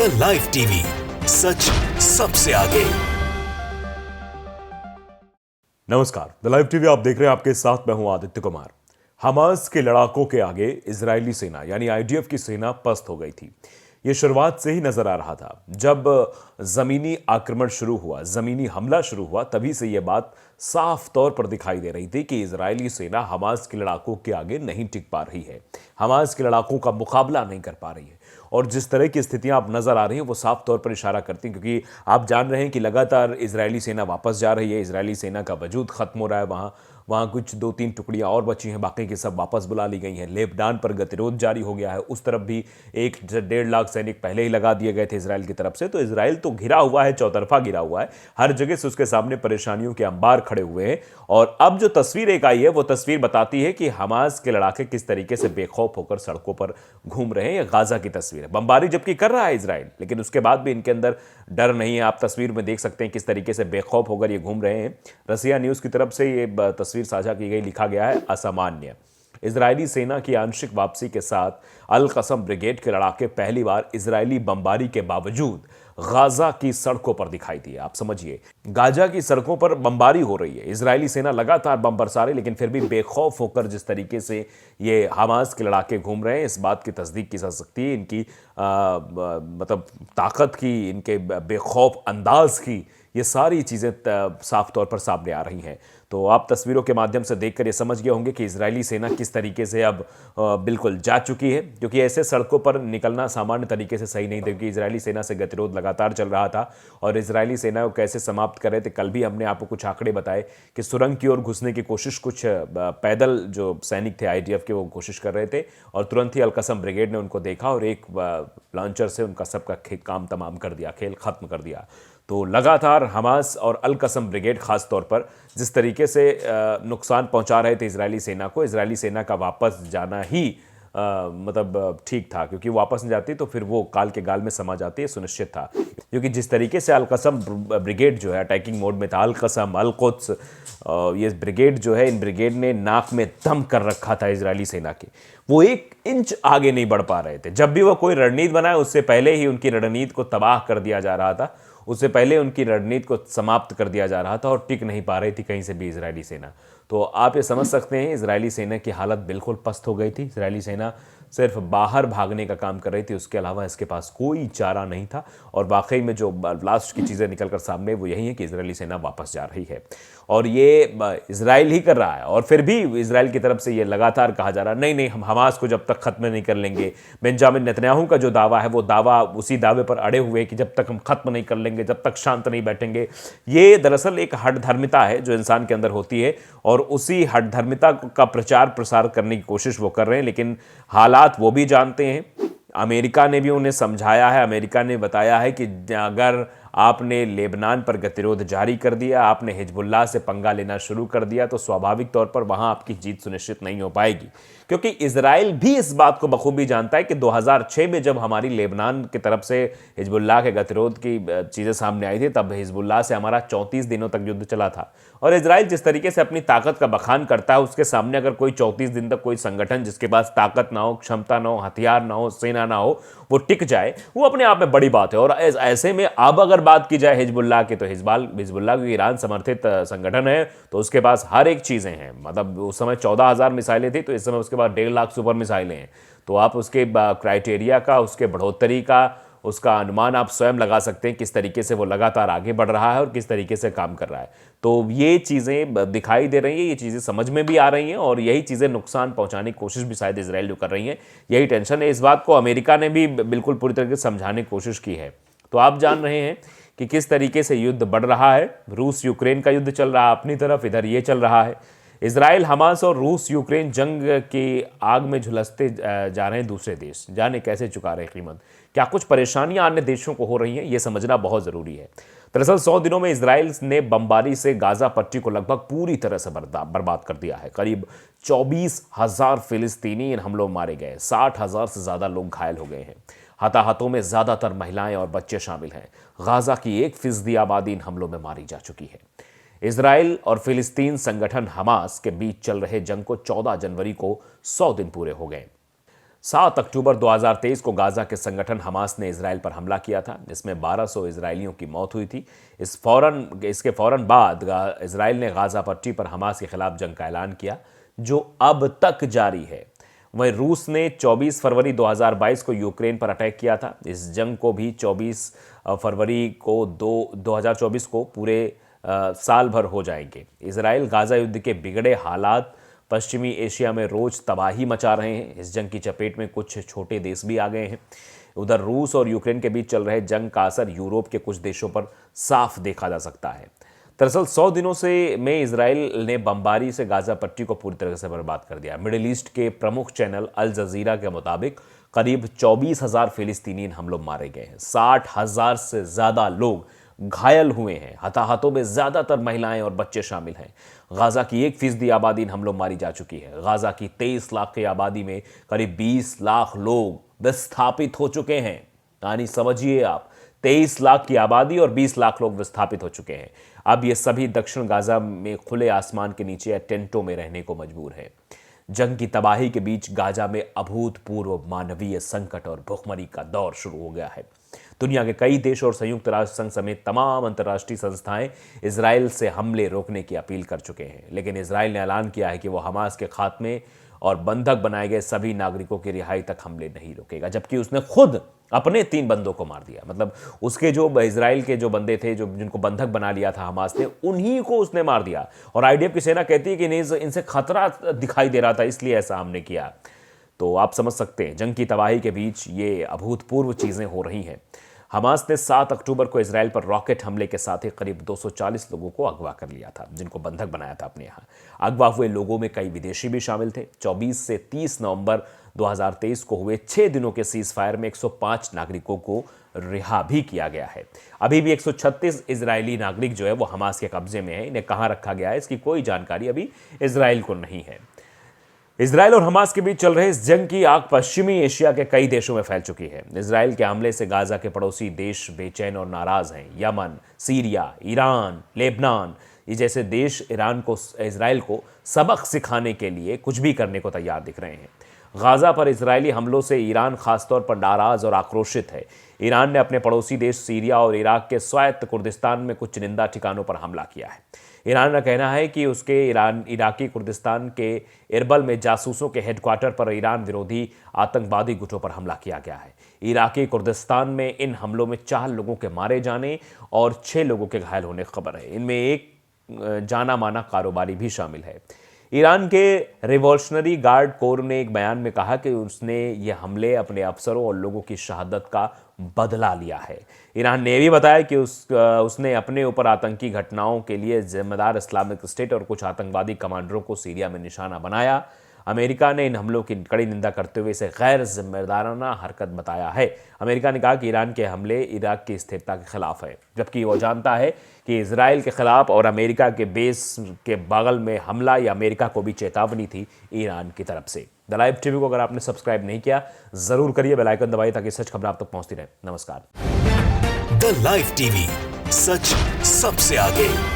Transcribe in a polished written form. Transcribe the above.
The live TV, सच सबसे आगे। नमस्कार, द लाइव टीवी आप देख रहे हैं। आपके साथ मैं हूं आदित्य कुमार। हमास के लड़ाकों के आगे इजरायली सेना यानी आईडीएफ की सेना पस्त हो गई थी। ये शुरुआत से ही नजर आ रहा था। जब जमीनी आक्रमण शुरू हुआ, जमीनी हमला शुरू हुआ, तभी से यह बात साफ तौर पर दिखाई दे रही थी कि इजरायली सेना हमास के लड़ाकों के आगे नहीं टिक पा रही है, हमास के लड़ाकों का मुकाबला नहीं कर पा रही है। और जिस तरह की स्थितियां अब नजर आ रही हैं वो साफ तौर पर इशारा करती हैं, क्योंकि आप जान रहे हैं कि लगातार इजरायली सेना वापस जा रही है, इजरायली सेना का वजूद खत्म हो रहा है। वहाँ कुछ 2-3 टुकड़ियाँ और बची हैं, बाकी की सब वापस बुला ली गई हैं। लेबनान पर गतिरोध जारी हो गया है, उस तरफ भी 1-1.5 लाख सैनिक पहले ही लगा दिए गए थे इसराइल की तरफ से। तो इसराइल तो घिरा हुआ है, चौतरफा घिरा हुआ है, हर जगह से उसके सामने परेशानियों के अंबार खड़े हुए हैं। और अब जो तस्वीर एक आई है वो तस्वीर बताती है कि हमास के लड़ाके किस तरीके से बेखौफ होकर सड़कों पर घूम रहे हैं। ये गाजा की तस्वीर है, बमबारी जबकि कर रहा है इसराइल, लेकिन उसके बाद भी इनके अंदर डर नहीं है। आप तस्वीर में देख सकते हैं किस तरीके से बेखौफ होकर ये घूम रहे हैं। रसिया न्यूज की तरफ से ये तस्वीर साझा की गई, लिखा गया है असामान्य। इजरायली सेना की आंशिक वापसी के साथ अल कसम ब्रिगेड के लड़ाके पहली बार इजरायली बमबारी के बावजूद गाजा की सड़कों पर दिखाई दिए। आप समझिए, गाजा की सड़कों पर बमबारी हो रही है, इजरायली सेना लगातार बम बरसा रही, लेकिन फिर भी बेखौफ होकर जिस तरीके से ये हमास के लड़ाके घूम रहे हैं, इस बात की तस्दीक की जा सकती है इनकी मतलब ताकत की, इनके बेखौफ अंदाज की। ये सारी चीज़ें साफ तौर पर सामने आ रही हैं। तो आप तस्वीरों के माध्यम से देखकर ये समझ गए होंगे कि इजरायली सेना किस तरीके से अब बिल्कुल जा चुकी है, क्योंकि ऐसे सड़कों पर निकलना सामान्य तरीके से सही नहीं था, क्योंकि इजरायली सेना से गतिरोध लगातार चल रहा था। और इजरायली सेना को कैसे समाप्त कर रहे थे, कल भी हमने आपको कुछ आंकड़े बताए कि सुरंग की ओर घुसने की कोशिश कुछ पैदल जो सैनिक थे आईडीएफ के, वो कोशिश कर रहे थे, और तुरंत ही अल कसम ब्रिगेड ने उनको देखा और एक लॉन्चर से उनका सबका काम तमाम कर दिया, खेल खत्म कर दिया। तो लगातार हमास और अल कसम ब्रिगेड खास तौर पर जिस तरीके से नुकसान पहुंचा रहे थे इजरायली सेना को, इजरायली सेना का वापस जाना ही मतलब ठीक था, क्योंकि वापस नहीं जाती तो फिर वो काल के गाल में समा जाती है, सुनिश्चित था। क्योंकि जिस तरीके से अल कसम ब्रिगेड जो है अटैकिंग मोड में था, अल कसम, अल कुद्स, ये ब्रिगेड जो है, इन ब्रिगेड ने नाक में दम कर रखा था इजरायली सेना के। वो 1 इंच आगे नहीं बढ़ पा रहे थे। जब भी वो कोई रणनीति बनाए उससे पहले ही उनकी रणनीति को तबाह कर दिया जा रहा था, उससे पहले उनकी रणनीति को समाप्त कर दिया जा रहा था, और टिक नहीं पा रही थी कहीं से भी इजरायली सेना। तो आप ये समझ सकते हैं इजरायली सेना की हालत बिल्कुल पस्त हो गई थी। इजरायली सेना सिर्फ बाहर भागने का काम कर रही थी, उसके अलावा इसके पास कोई चारा नहीं था। और वाकई में जो लास्ट की चीज़ें निकलकर सामने वो यही है कि इजरायली सेना वापस जा रही है, और ये इजराइल ही कर रहा है। और फिर भी इजराइल की तरफ से ये लगातार कहा जा रहा है, नहीं हम हमास को जब तक खत्म नहीं कर लेंगे। बेंजामिन नेतन्याहू का जो दावा है वो दावा उसी दावे पर अड़े हुए कि जब तक हम खत्म नहीं कर लेंगे, जब तक शांत नहीं बैठेंगे। ये दरअसल एक हठधर्मिता है जो इंसान के अंदर होती है, और उसी हठधर्मिता का प्रचार प्रसार करने की कोशिश वो कर रहे हैं। लेकिन हालात वो भी जानते हैं, अमेरिका ने भी उन्हें समझाया है, अमेरिका ने बताया है कि अगर आपने लेबनान पर गतिरोध जारी कर दिया, आपने हिजबुल्लाह से पंगा लेना शुरू कर दिया, तो स्वाभाविक तौर पर वहां आपकी जीत सुनिश्चित नहीं हो पाएगी। क्योंकि इजराइल भी इस बात को बखूबी जानता है कि 2006 में जब हमारी लेबनान की तरफ से हिजबुल्लाह के गतिरोध की चीज़ें सामने आई थी, तब हिजबुल्लाह से हमारा 34 दिनों तक युद्ध चला था। और इजराइल जिस तरीके से अपनी ताकत का बखान करता है, उसके सामने अगर कोई 34 दिन तक कोई संगठन जिसके पास ताकत ना हो, क्षमता ना हो, हथियार ना हो, सेना ना हो, वो टिक जाए, वो अपने आप में बड़ी बात है। और ऐसे में अब अगर बात की जाए हिजबुल्लाह की, तो हिजबुल्लाह की ईरान समर्थित संगठन है, तो उसके पास हर एक चीज़ें हैं। मतलब उस समय 14,000 मिसाइलें थी, तो इस समय उसके पास 1.5 लाख सुपर मिसाइलें हैं। तो आप उसके क्राइटेरिया का, उसके बढ़ोतरी का, उसका अनुमान आप स्वयं लगा सकते हैं किस तरीके से वो लगातार आगे बढ़ रहा है और किस तरीके से काम कर रहा है। तो ये चीज़ें दिखाई दे रही हैं, ये चीज़ें समझ में भी आ रही हैं, और यही चीज़ें नुकसान पहुंचाने की कोशिश भी शायद इजराइल जो कर रही हैं। यही टेंशन है। इस बात को अमेरिका ने भी बिल्कुल पूरी तरीके से समझाने की कोशिश की है। तो आप जान रहे हैं कि किस तरीके से युद्ध बढ़ रहा है। रूस यूक्रेन का युद्ध चल रहा है अपनी तरफ, इधर ये चल रहा है। इजराइल, हमास और रूस यूक्रेन जंग की आग में झुलसते जा रहे हैं दूसरे देश। जाने कैसे चुका रहे कीमत, क्या कुछ परेशानियां अन्य देशों को हो रही हैं, ये समझना बहुत ज़रूरी है। दरअसल 100 दिनों में इजराइल ने बमबारी से गाजा पट्टी को लगभग पूरी तरह से बर्बाद कर दिया है। करीब 24,000 फिलिस्तीनी इन हमलों में मारे गए, 60,000 से ज़्यादा लोग घायल हो गए हैं। हताहतों में ज़्यादातर महिलाएं और बच्चे शामिल हैं। गाजा की 1% आबादी इन हमलों में मारी जा चुकी है। इजराइल और फिलिस्तीन संगठन हमास के बीच चल रहे जंग को 14 जनवरी को 100 दिन पूरे हो गए। 7 अक्टूबर 2023 को गाजा के संगठन हमास ने इजराइल पर हमला किया था, जिसमें 1200 इजरायलियों की मौत हुई थी। इसके फौरन बाद इजराइल ने गाजा पट्टी पर हमास के खिलाफ जंग का ऐलान किया, जो अब तक जारी है। वहीं रूस ने 24 फरवरी 2022 को यूक्रेन पर अटैक किया था। इस जंग को भी 24 फरवरी को 2024 को पूरे साल भर हो जाएंगे। इजराइल गाजा युद्ध के बिगड़े हालात पश्चिमी एशिया में रोज तबाही मचा रहे हैं। इस जंग की चपेट में कुछ छोटे देश भी आ गए हैं। उधर रूस और यूक्रेन के बीच चल रहे जंग का असर यूरोप के कुछ देशों पर साफ देखा जा सकता है। दरअसल 100 दिनों में इजराइल ने बमबारी से गाजा पट्टी को पूरी तरह से बर्बाद कर दिया। मिडिल ईस्ट के प्रमुख चैनल अल जजीरा के मुताबिक करीब 24,000 फिलिस्तीनी इन हमलों में मारे गए हैं। 60,000 से ज्यादा लोग घायल हुए हैं। हताहतों में ज्यादातर महिलाएं और बच्चे शामिल हैं। गाजा की 1% आबादी इन हमलों में मारी जा चुकी है। गाजा की 23 लाख की आबादी में करीब 20 लाख लोग विस्थापित हो चुके हैं। यानी समझिए आप, 23 लाख की आबादी और 20 लाख लोग विस्थापित हो चुके हैं। अब ये सभी दक्षिण गाजा में खुले आसमान के नीचे या टेंटों में रहने को मजबूर है। जंग की तबाही के बीच गाजा में अभूतपूर्व मानवीय संकट और भुखमरी का दौर शुरू हो गया है। दुनिया के कई देश और संयुक्त राष्ट्र संघ समेत तमाम अंतर्राष्ट्रीय संस्थाएं इजराइल से हमले रोकने की अपील कर चुके हैं, लेकिन इजराइल ने ऐलान किया है कि वो हमास के खात्मे और बंधक बनाए गए सभी नागरिकों की रिहाई तक हमले नहीं रोकेगा, जबकि उसने खुद अपने 3 बंदों को मार दिया। मतलब उसके जो इजराइल के जो बंदे थे, जो जिनको बंधक बना लिया था हमास ने, उन्हीं को उसने मार दिया। और आईडीएफ की सेना कहती है कि नहीं, इनसे खतरा दिखाई दे रहा था, इसलिए ऐसा हमने किया। तो आप समझ सकते हैं, जंग की तबाही के बीच ये अभूतपूर्व चीजें हो रही हैं। हमास ने 7 अक्टूबर को इजराइल पर रॉकेट हमले के साथ ही करीब 240 लोगों को अगवा कर लिया था, जिनको बंधक बनाया था अपने यहाँ। अगवा हुए लोगों में कई विदेशी भी शामिल थे। 24 से 30 नवंबर 2023 को हुए 6 दिनों के सीज फायर में 105 नागरिकों को रिहा भी किया गया है। अभी भी 136 इजरायली नागरिक जो है वो हमास के कब्जे में है। इन्हें कहाँ रखा गया है, इसकी कोई जानकारी अभी इजराइल को नहीं है। इजराइल और हमास के बीच चल रहे इस जंग की आग पश्चिमी एशिया के कई देशों में फैल चुकी है। इजराइल के हमले से गाजा के पड़ोसी देश बेचैन और नाराज हैं। यमन, सीरिया, ईरान, लेबनान, ये जैसे देश इजराइल को सबक सिखाने के लिए कुछ भी करने को तैयार दिख रहे हैं। गाजा पर इजरायली हमलों से ईरान खासतौर पर नाराज और आक्रोशित है। ईरान ने अपने पड़ोसी देश सीरिया और इराक के स्वायत्त कुर्दिस्तान में कुछ चुनिंदा ठिकानों पर हमला किया है। ईरान का कहना है कि उसके इराकी कुर्दिस्तान के इरबल में जासूसों के हेडक्वार्टर पर ईरान विरोधी आतंकवादी गुटों पर हमला किया गया है। इराकी कुर्दिस्तान में इन हमलों में 4 लोगों के मारे जाने और 6 लोगों के घायल होने की खबर है। इनमें एक जाना माना कारोबारी भी शामिल है। ईरान के रिवॉल्यूशनरी गार्ड कोर ने एक बयान में कहा कि उसने ये हमले अपने अफसरों और लोगों की शहादत का बदला लिया है। ईरान ने भी बताया कि उसने अपने ऊपर आतंकी घटनाओं के लिए जिम्मेदार इस्लामिक स्टेट और कुछ आतंकवादी कमांडरों को सीरिया में निशाना बनाया। अमेरिका ने इन हमलों की कड़ी निंदा करते हुए इसे गैर जिम्मेदाराना हरकत बताया है। अमेरिका ने कहा कि ईरान के हमले इराक की स्थिरता के खिलाफ है, जबकि वो जानता है कि इजराइल के खिलाफ और अमेरिका के बेस के बगल में हमला या अमेरिका को भी चेतावनी थी ईरान की तरफ से। द लाइव टीवी को अगर आपने सब्सक्राइब नहीं किया, जरूर करिए, बेल आइकन दबाइए ताकि सच खबर आप तक पहुंचती रहे। नमस्कार। द लाइव टीवी, सच सबसे आगे।